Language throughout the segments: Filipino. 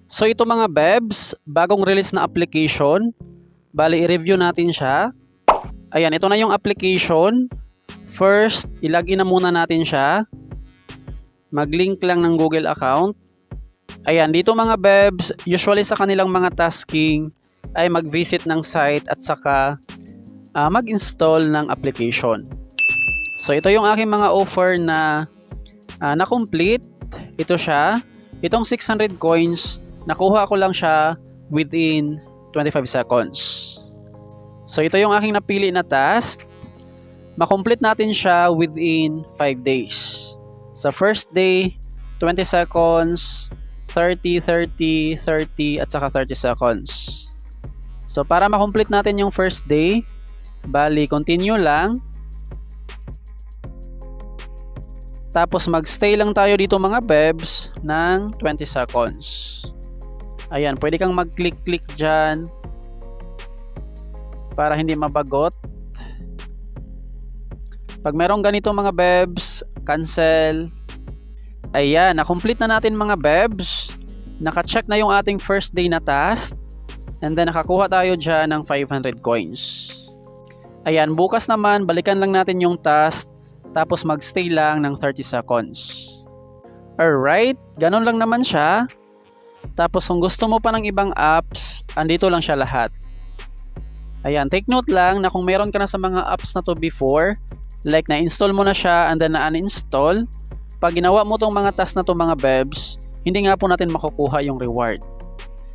So ito mga bebs, bagong release na application. Bali, i-review natin siya. Ayan, ito na yung application. First, ilagin na muna natin siya. Mag-link lang ng Google account. Ayan, dito mga bebs, usually sa kanilang mga tasking ay mag-visit ng site at saka mag-install ng application. So ito yung aking mga offer na na-complete. Ito siya. Itong 600 coins, nakuha ko lang siya within 25 seconds. So ito yung aking napili na task. Makomplete natin siya within 5 days. Sa first day, 20 seconds, 30, 30, 30, at saka 30 seconds. So para makomplete natin yung first day, bali continue lang. Tapos magstay lang tayo dito mga bebs ng 20 seconds. Ayan, pwede kang mag-click-click dyan para hindi mabagot. Pag merong ganito mga bebs, cancel. Ayan, na-complete na natin mga bebs. Naka-check na yung ating first day na task. And then nakakuha tayo dyan ng 500 coins. Ayan, bukas naman, balikan lang natin yung task. Tapos magstay lang ng 30 seconds. Alright, ganun lang naman siya. Tapos kung gusto mo pa ng ibang apps, andito lang siya lahat. Ayan, take note lang na kung meron ka na sa mga apps na to before, like na-install mo na siya and then na-uninstall, pag ginawa mo tong mga task na to mga bebs, hindi nga po natin makukuha yung reward.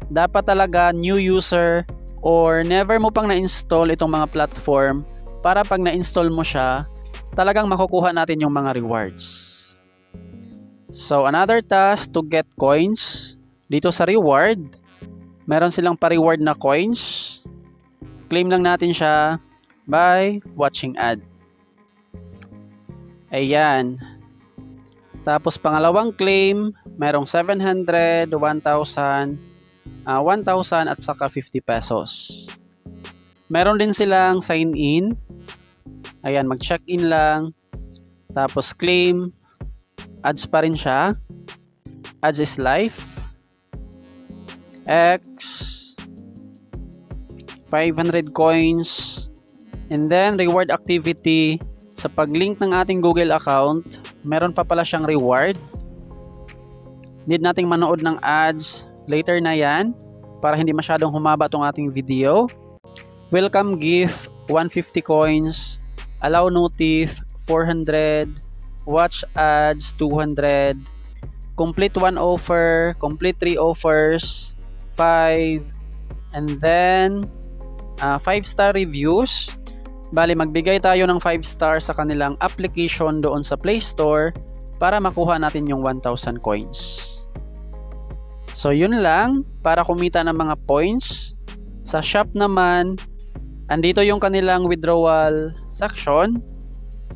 Dapat talaga new user or never mo pang na-install itong mga platform para pag na-install mo siya, talagang makukuha natin yung mga rewards. So another task to get coins. Dito sa reward, meron silang pa-reward na coins. Claim lang natin siya by watching ad. Ayan. Tapos pangalawang claim, merong 700, 1,000, 1,000 at saka 50 pesos. Meron din silang sign in. Ayan, mag-check-in lang. Tapos claim. Ads pa rin siya. Ads is life. X. 500 coins. And then, reward activity. Sa pag-link ng ating Google account, meron pa pala siyang reward. Need nating manood ng ads. Later na yan. Para hindi masyadong humaba tong ating video. Welcome gift. 150 coins. Allow notif 400, watch ads 200, complete 1 offer, complete 3 offers 5, and then 5-star reviews. Bali magbigay tayo ng 5 stars sa kanilang application doon sa Play Store para makuha natin yung 1,000 coins. So yun lang para kumita ng mga points. Sa shop naman, andito yung kanilang withdrawal section.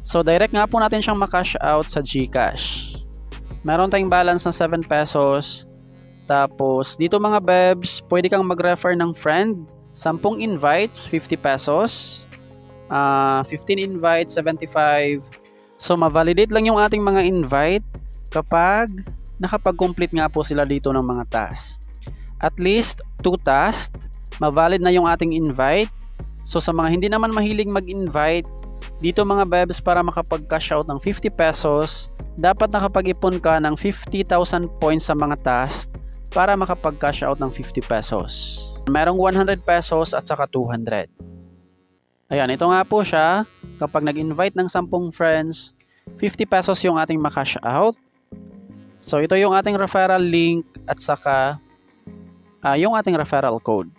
So direct nga po natin siyang makash out sa GCash. Meron tayong balance na 7 pesos. Tapos dito mga bebs, pwede kang mag-refer ng friend. 10 invites, 50 pesos. 15 invites, 75. So ma-validate lang yung ating mga invite kapag nakapag-complete nga po sila dito ng mga tasks. At least 2 tasks, ma-valid na yung ating invite. So sa mga hindi naman mahilig mag-invite, dito mga bebs para makapag-cash out ng 50 pesos, dapat nakapag-ipon ka ng 50,000 points sa mga tasks para makapag-cash out ng 50 pesos. Merong 100 pesos at saka 200. Ayan, ito nga po siya. Kapag nag-invite ng 10 friends, 50 pesos yung ating makash out. So ito yung ating referral link at saka yung ating referral code.